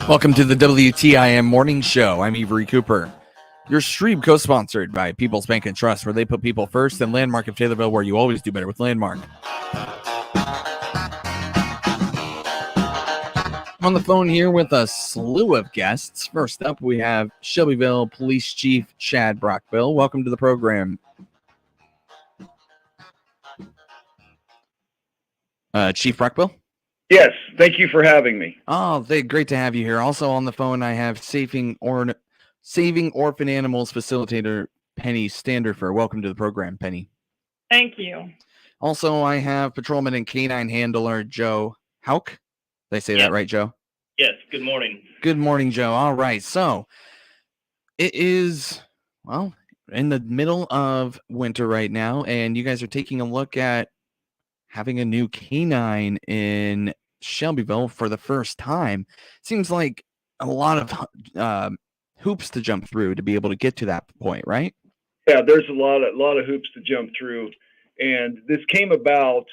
Welcome to the WTIM Morning Show. I'm Avery Cooper. Your stream co-sponsored by People's Bank and Trust, where they put people first, and Landmark of Taylorville, where you always do better with Landmark. I'm on the phone here with a slew of guests. First up, we have Shelbyville Police Chief Chad Brockville. Welcome to the program. Chief Brockville? Yes, thank you for having me. Oh, great to have you here. Also on the phone, I have Saving Orphan Animals Facilitator Penny Standerfer. Welcome to the program, Penny. Thank you. Also, I have Patrolman and Canine Handler Joe Hauk. Did I say that right, Joe? Yes, good morning. Good morning, Joe. All right, so it is, well, in the middle of winter right now, and you guys are taking a look at having a new canine in Shelbyville for the first time. Seems like a lot of hoops to jump through to be able to get to that point, right? Yeah, there's a lot of hoops to jump through, and this came about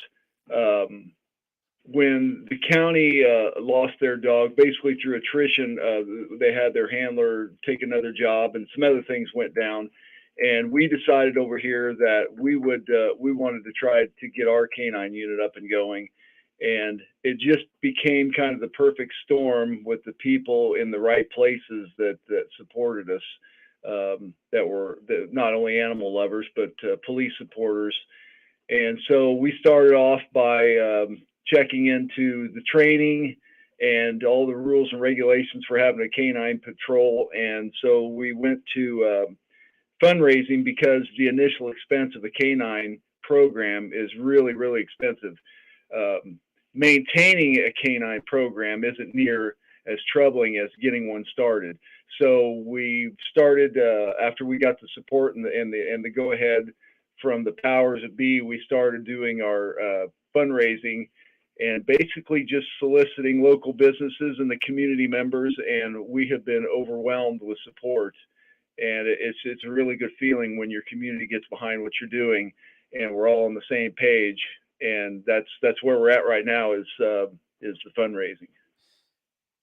when the county lost their dog, basically through attrition. They had their handler take another job, and some other things went down. And we decided over here that we wanted to try to get our canine unit up and going. And it just became kind of the perfect storm with the people in the right places that supported us, that were not only animal lovers, but police supporters. And so we started off by checking into the training and all the rules and regulations for having a canine patrol. And so we went to fundraising, because the initial expense of a canine program is really, really expensive. Maintaining a canine program isn't near as troubling as getting one started. So we started after we got the support and the go ahead from the powers that be. We started doing our fundraising and basically just soliciting local businesses and the community members, and we have been overwhelmed with support. And it's a really good feeling when your community gets behind what you're doing, and we're all on the same page. And that's where we're at right now is the fundraising.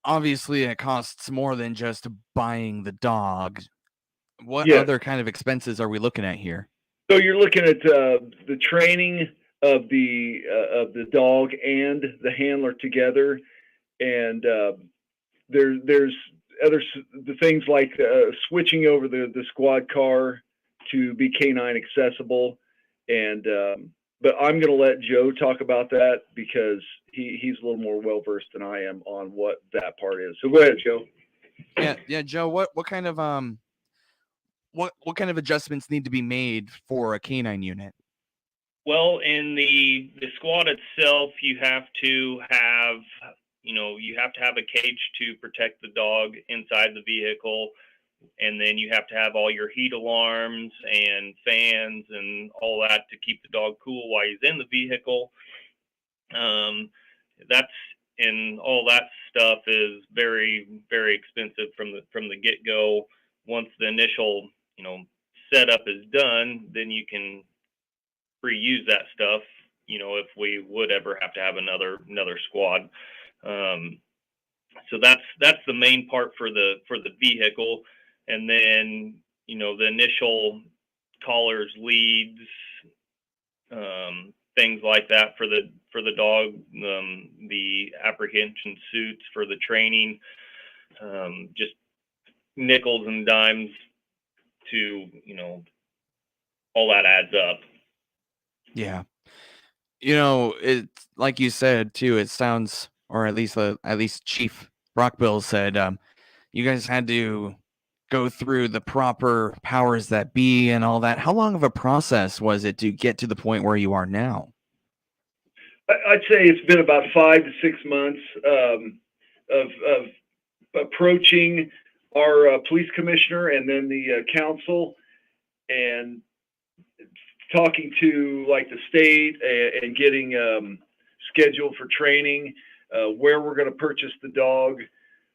Obviously, it costs more than just buying the dog. What other kind of expenses are we looking at here? So you're looking at the training of the dog and the handler together, and there's the things like switching over the squad car to be canine accessible. And but I'm going to let Joe talk about that, because he's a little more well versed than I am on what that part is. So go ahead, Joe. Yeah, Joe. What kind of what kind of adjustments need to be made for a canine unit? Well, in the squad itself, you have to have a cage to protect the dog inside the vehicle, and then you have to have all your heat alarms and fans and all that to keep the dog cool while he's in the vehicle. All that stuff is very, very expensive from the get-go. Once the initial setup is done, then you can reuse that stuff, if we would ever have to have another squad. So that's the main part for the vehicle. And then, the initial collars, leads, things like that for the dog, the apprehension suits for the training, just nickels and dimes to, all that adds up. Yeah. It's like you said too, it sounds, or at least Chief Brockville said, you guys had to go through the proper powers that be and all that. How long of a process was it to get to the point where you are now? I'd say it's been about 5 to 6 months of approaching our police commissioner and then the council, and talking to like the state and getting scheduled for training, where we're going to purchase the dog.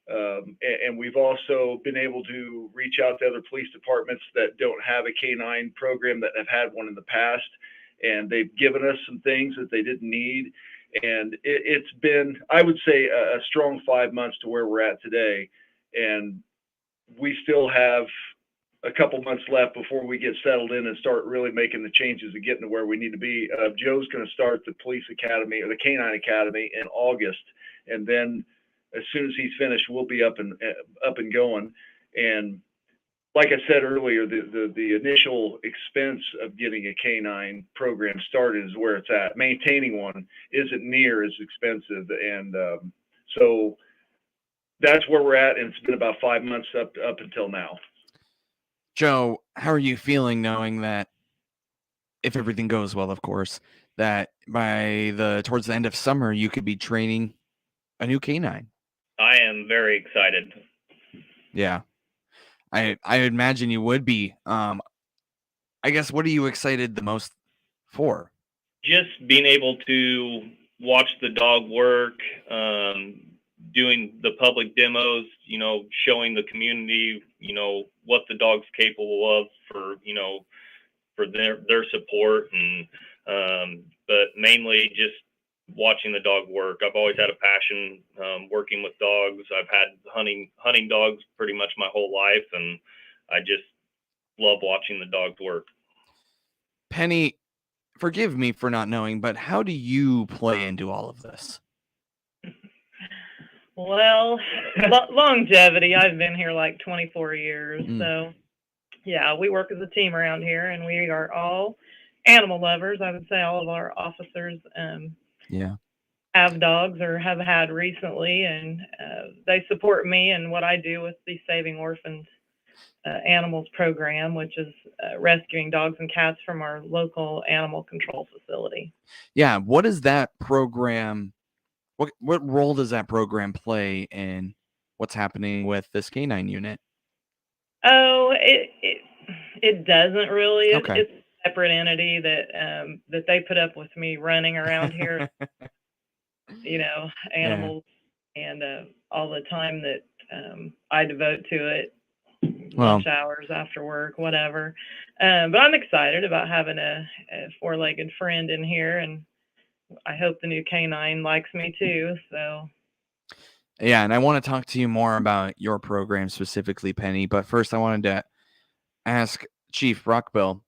And we've also been able to reach out to other police departments that don't have a canine program that have had one in the past, and they've given us some things that they didn't need. And it's been, I would say, a strong 5 months to where we're at today. And we still have a couple months left before we get settled in and start really making the changes and getting to where we need to be. Joe's going to start the police academy or the canine academy in August, and then as soon as he's finished, we'll be up and going. And like I said earlier, the initial expense of getting a canine program started is where it's at. Maintaining one isn't near as expensive, and so that's where we're at. And it's been about 5 months up until now. Joe, how are you feeling knowing that, if everything goes well, of course, that towards the end of summer you could be training a new canine? I am very excited. Yeah, I imagine you would be. I guess, what are you excited the most for? Just being able to watch the dog work, doing the public demos, showing the community, what the dog's capable of for their support, and but mainly just watching the dog work. I've always had a passion working with dogs. I've had hunting dogs pretty much my whole life, and I just love watching the dogs work. Penny, forgive me for not knowing, but how do you play into all of this? Well, longevity. I've been here like 24 years. So, yeah, we work as a team around here, and we are all animal lovers. I would say all of our officers have dogs or have had recently, and they support me in what I do with the Saving Orphans Animals program, which is rescuing dogs and cats from our local animal control facility. Yeah, what is that program? What role does that program play in what's happening with this canine unit? Oh, it doesn't really. Okay. It's a separate entity that they put up with me running around here, animals, and all the time that I devote to it, lunch hours, after work, whatever. But I'm excited about having a four-legged friend in here, and I hope the new canine likes me too. So. Yeah, and I want to talk to you more about your program specifically, Penny. But first, I wanted to ask Chief Rockbill.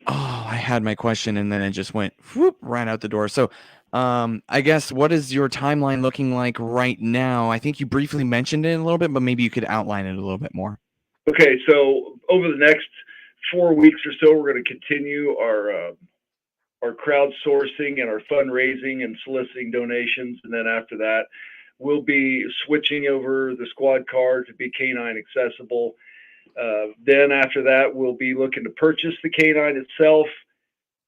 Oh, I had my question, and then it just went right out the door. So, I guess, what is your timeline looking like right now? I think you briefly mentioned it a little bit, but maybe you could outline it a little bit more. Okay, so over the next 4 weeks or so, we're going to continue our crowdsourcing and our fundraising and soliciting donations. And then after that, we'll be switching over the squad car to be canine accessible. Then after that, we'll be looking to purchase the canine itself.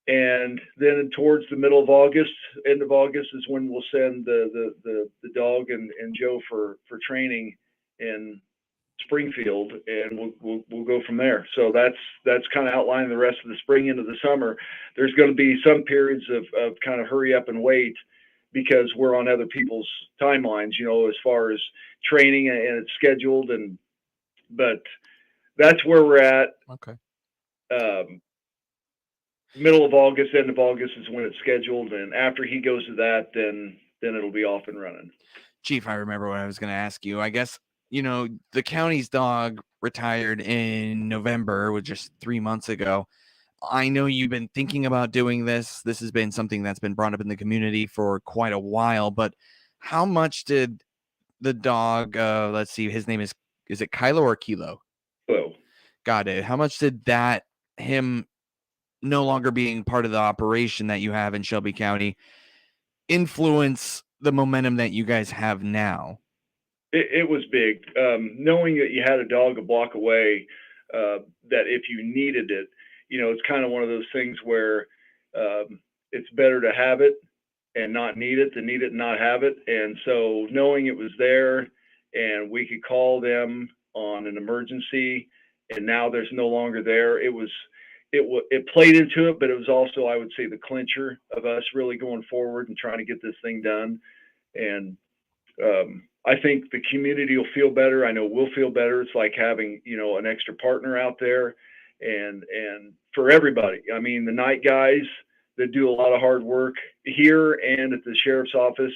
And then towards the middle of August, end of August, is when we'll send the dog and Joe for training in Springfield, and we'll go from there. So that's kind of outlining the rest of the spring into the summer. There's going to be some periods of kind of hurry up and wait because we're on other people's timelines, as far as training, and it's scheduled, but that's where we're at. Okay. Middle of August, end of August is when it's scheduled, and after he goes to that, then it'll be off and running. Chief, I remember what I was going to ask you. I guess, the county's dog retired in November, which just 3 months ago. I know you've been thinking about doing this. This has been something that's been brought up in the community for quite a while, but how much did the dog, let's see, his name is it Kylo or Kilo? Kilo. Got it. How much did him no longer being part of the operation that you have in Shelby County influence the momentum that you guys have now? It was big. Knowing that you had a dog a block away, that if you needed it, it's kind of one of those things where it's better to have it and not need it than need it and not have it. And so knowing it was there and we could call them on an emergency, and now there's no longer there, it played into it, but it was also, I would say, the clincher of us really going forward and trying to get this thing done. And I think the community will feel better. I know we'll feel better. It's like having, an extra partner out there, and for everybody. I mean, the night guys, that do a lot of hard work here and at the sheriff's office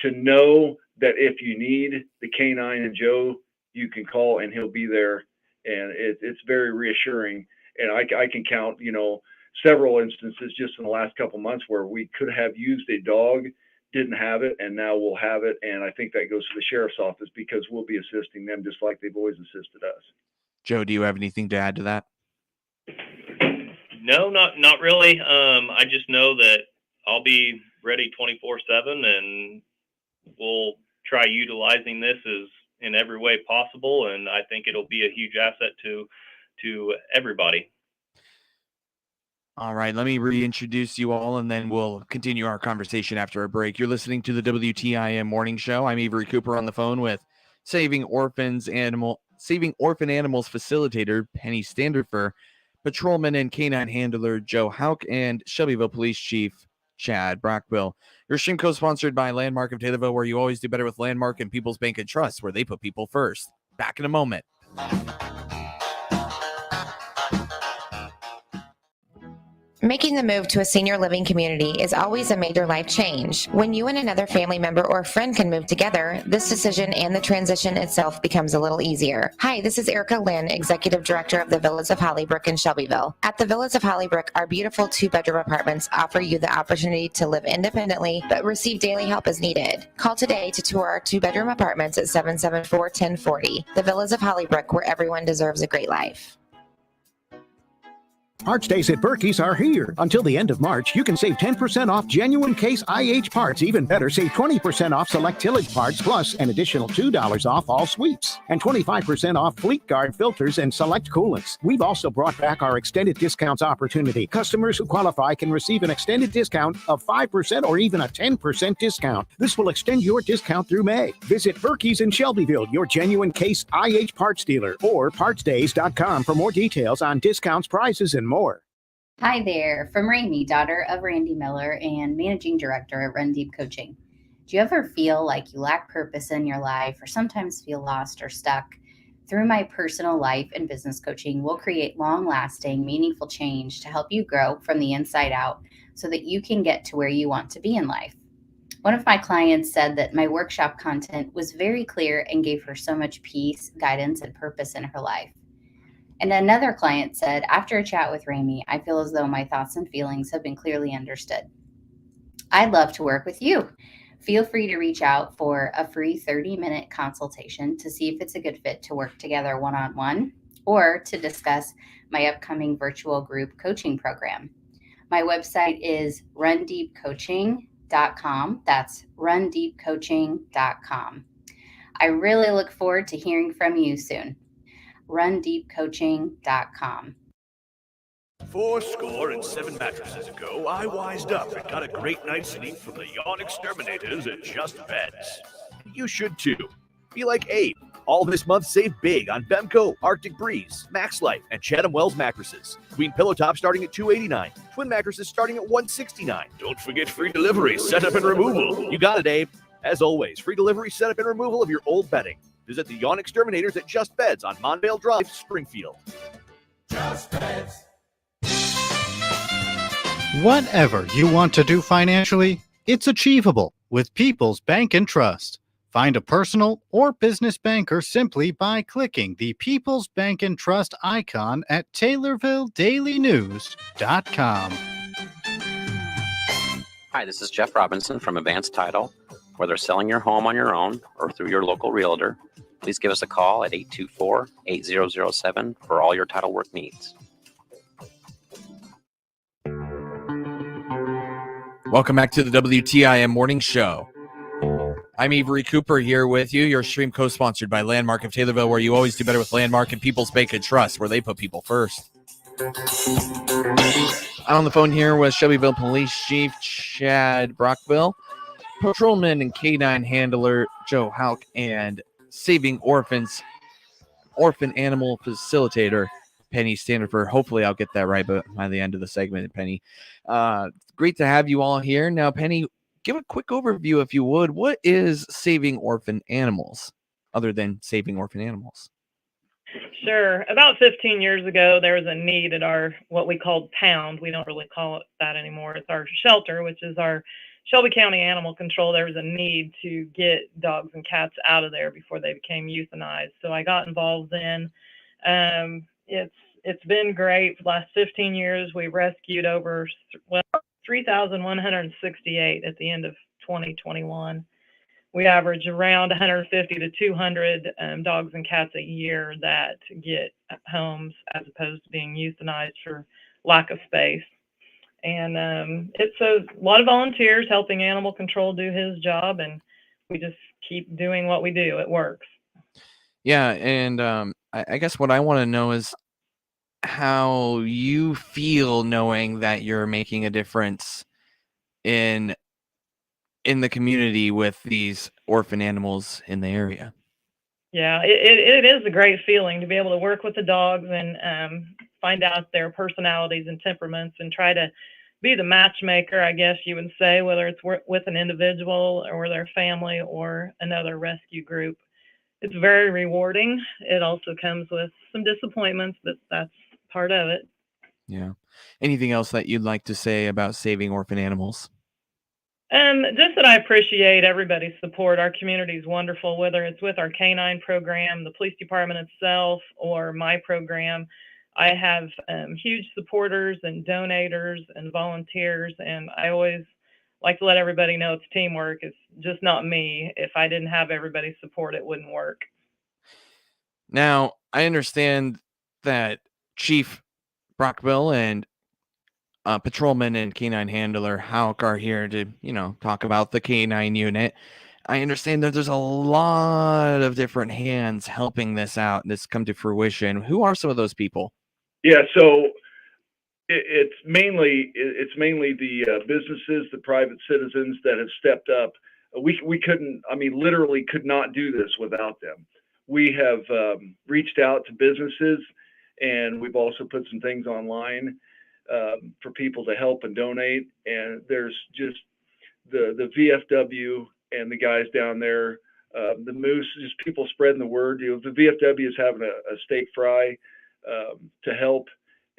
to know that if you need the canine and Joe, you can call and he'll be there. And it's very reassuring. And I can count, several instances just in the last couple months where we could have used a dog, didn't have it, and now we'll have it. And I think that goes to the sheriff's office because we'll be assisting them just like they've always assisted us. Joe, do you have anything to add to that? No, not really. I just know that I'll be ready 24/7, and we'll try utilizing this as in every way possible. And I think it'll be a huge asset to everybody. All right, let me reintroduce you all, and then we'll continue our conversation after a break. You're listening to the WTIM Morning Show. I'm Avery Cooper on the phone with Saving Orphan Animals facilitator Penny Standerfer, patrolman and canine handler Joe Hauk, and Shelbyville Police Chief Chad Brockville. Your stream co-sponsored by Landmark of Taylorville, where you always do better with Landmark and People's Bank and Trust, where they put people first. Back in a moment. Making the move to a senior living community is always a major life change. When you and another family member or friend can move together, this decision and the transition itself becomes a little easier. Hi, this is Erica Lynn, Executive Director of the Villas of Hollybrook in Shelbyville. At the Villas of Hollybrook, our beautiful 2-bedroom apartments offer you the opportunity to live independently but receive daily help as needed. Call today to tour our 2-bedroom apartments at 774-1040. The Villas of Hollybrook, where everyone deserves a great life. Parts days at Berkey's are here. Until the end of March, you can save 10% off genuine case IH parts. Even better, save 20% off select tillage parts, plus an additional $2 off all sweeps. And 25% off Fleet Guard filters and select coolants. We've also brought back our extended discounts opportunity. Customers who qualify can receive an extended discount of 5% or even a 10% discount. This will extend your discount through May. Visit Berkey's in Shelbyville, your genuine case IH parts dealer, or partsdays.com for more details on discounts, prices, and more. Hi there, from Ramey, daughter of Randy Miller and managing director at Run Deep Coaching. Do you ever feel like you lack purpose in your life or sometimes feel lost or stuck? Through my personal life and business coaching, we'll create long-lasting, meaningful change to help you grow from the inside out so that you can get to where you want to be in life. One of my clients said that my workshop content was very clear and gave her so much peace, guidance, and purpose in her life. And another client said, after a chat with Ramey, I feel as though my thoughts and feelings have been clearly understood. I'd love to work with you. Feel free to reach out for a free 30-minute consultation to see if it's a good fit to work together one-on-one or to discuss my upcoming virtual group coaching program. My website is rundeepcoaching.com. That's rundeepcoaching.com. I really look forward to hearing from you soon. rundeepcoaching.com. 7 mattresses ago, I wised up and got a great night's sleep from the yawn exterminators at Just Beds. You should too. Be like Abe. All this month, save big on Bemco, Arctic Breeze, Max Life, and Chatham Wells mattresses. Queen pillow top starting at $289. Twin mattresses starting at $169. Don't forget free delivery, setup, and removal. You got it, Abe. As always, free delivery, setup, and removal of your old bedding. Visit the Yawn Exterminators at Just Beds on Monvale Drive, Springfield. Just Beds. Whatever you want to do financially, it's achievable with People's Bank and Trust. Find a personal or business banker simply by clicking the People's Bank and Trust icon at TaylorvilleDailyNews.com. Hi, this is Jeff Robinson from Advanced Title. Whether selling your home on your own or through your local realtor, please give us a call at 824-8007 for all your title work needs. Welcome back to the WTIM Morning Show. I'm Avery Cooper here with you, your stream co-sponsored by Landmark of Taylorville, where you always do better with Landmark and People's Bank and Trust, where they put people first. I'm on the phone here with Shelbyville Police Chief Chad Brockville, patrolman and canine handler Joe Hauk, and Saving Orphan Animal facilitator Penny Standerfer. Hopefully I'll get that right by the end of the segment, Penny. Great to have you all here. Now, Penny, give a quick overview, if you would. What is Saving Orphan Animals, other than saving orphan animals? Sure. About 15 years ago, there was a need at our, what we called pound. We don't really call it that anymore. It's our shelter, which is our Shelby County Animal Control. There was a need to get dogs and cats out of there before they became euthanized. So I got involved then. It's been great. For the last 15 years, we rescued over, 3,168 at the end of 2021. We average around 150 to 200 dogs and cats a year that get homes as opposed to being euthanized for lack of space. And it's a lot of volunteers helping animal control do his job, and we just keep doing what we do. It works. Yeah, and I guess what I want to know is how you feel knowing that you're making a difference in the community with these orphan animals in the area. Yeah, it is a great feeling to be able to work with the dogs and find out their personalities and temperaments and try to be the matchmaker, I guess you would say, whether it's with an individual or their family or another rescue group. It's very rewarding. It also comes with some disappointments, but that's part of it. Yeah. Anything else that you'd like to say about saving orphan animals? Just that I appreciate everybody's support. Our community is wonderful, whether it's with our canine program, the police department itself, or my program. I have huge supporters and donators and volunteers, and I always like to let everybody know it's teamwork. It's just not me. If I didn't have everybody's support, it wouldn't work. Now, I understand that Chief Brockville and patrolman and canine handler Hauk are here to, talk about the canine unit. I understand that there's a lot of different hands helping this out, this come to fruition. Who are some of those people? Yeah, so it's mainly the businesses, the private citizens that have stepped up. We couldn't, literally could not do this without them. We have reached out to businesses, and we've also put some things online for people to help and donate. And there's just the VFW and the guys down there, the Moose, just people spreading the word. The VFW is having a steak fry to help,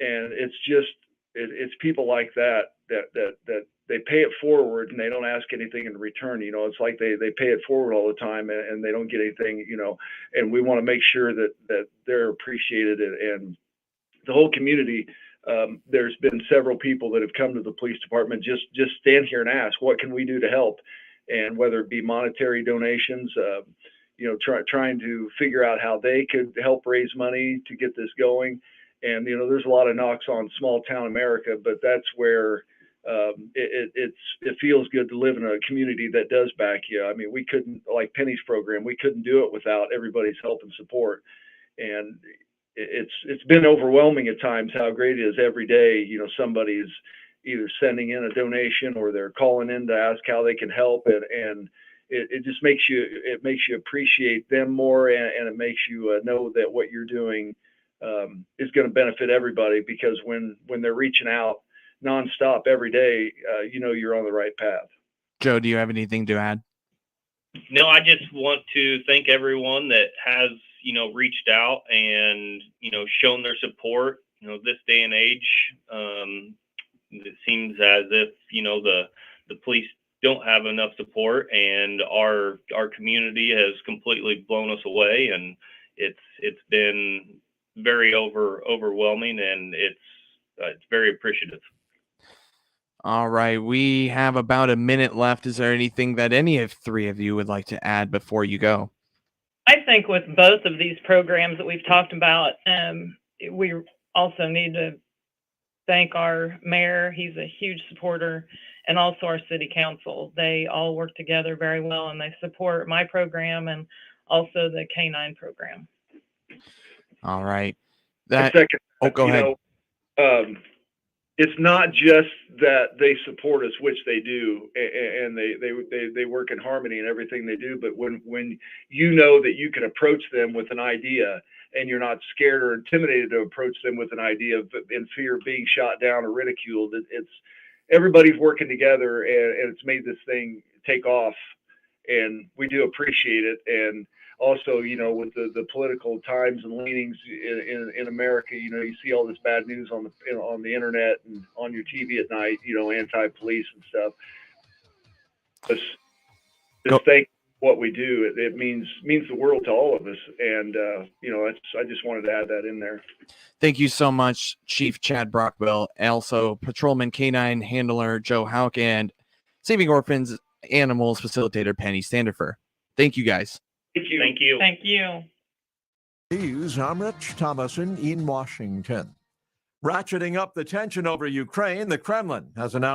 and it's people like that they pay it forward and they don't ask anything in return. It's like they pay it forward all the time and they don't get anything. And we want to make sure that they're appreciated, and the whole community. There's been several people that have come to the police department just stand here and ask, what can we do to help? And whether it be monetary donations, trying to figure out how they could help raise money to get this going. And there's a lot of knocks on small town America, but that's where it feels good to live in a community that does back you. We couldn't, like Penny's program, we couldn't do it without everybody's help and support. And it's been overwhelming at times how great it is every day. Somebody's either sending in a donation or they're calling in to ask how they can help, and it just makes you appreciate them more, and it makes you know that what you're doing is going to benefit everybody, because when they're reaching out nonstop every day, you're on the right path. Joe, do you have anything to add? No, I just want to thank everyone that has, reached out and, shown their support. This day and age, it seems as if, the police don't have enough support, and our community has completely blown us away, and it's been very overwhelming, and it's very appreciative. All right, we have about a minute left. Is there anything that any of three of you would like to add before you go? I think with both of these programs that we've talked about, we also need to thank our mayor. He's a huge supporter, and also our city council. They all work together very well, and they support my program and also the K9 program. All right. Go ahead. It's not just that they support us, which they do, and they work in harmony in everything they do. But when you know that you can approach them with an idea, and you're not scared or intimidated to approach them with an idea in fear of being shot down or ridiculed, it's everybody's working together, and it's made this thing take off, and we do appreciate it. And also, with the political times and leanings in America, you see all this bad news on the internet and on your TV at night, anti-police and stuff. Just think what we do. It means the world to all of us. And, I just wanted to add that in there. Thank you so much, Chief Chad Brockwell, also Patrolman Canine Handler Joe Hauk, and Saving Orphans Animals Facilitator Penny Standifer. Thank you, guys. Thank you. Thank you. Thank you. News, I'm Rich Thomason in Washington. Ratcheting up the tension over Ukraine, the Kremlin has announced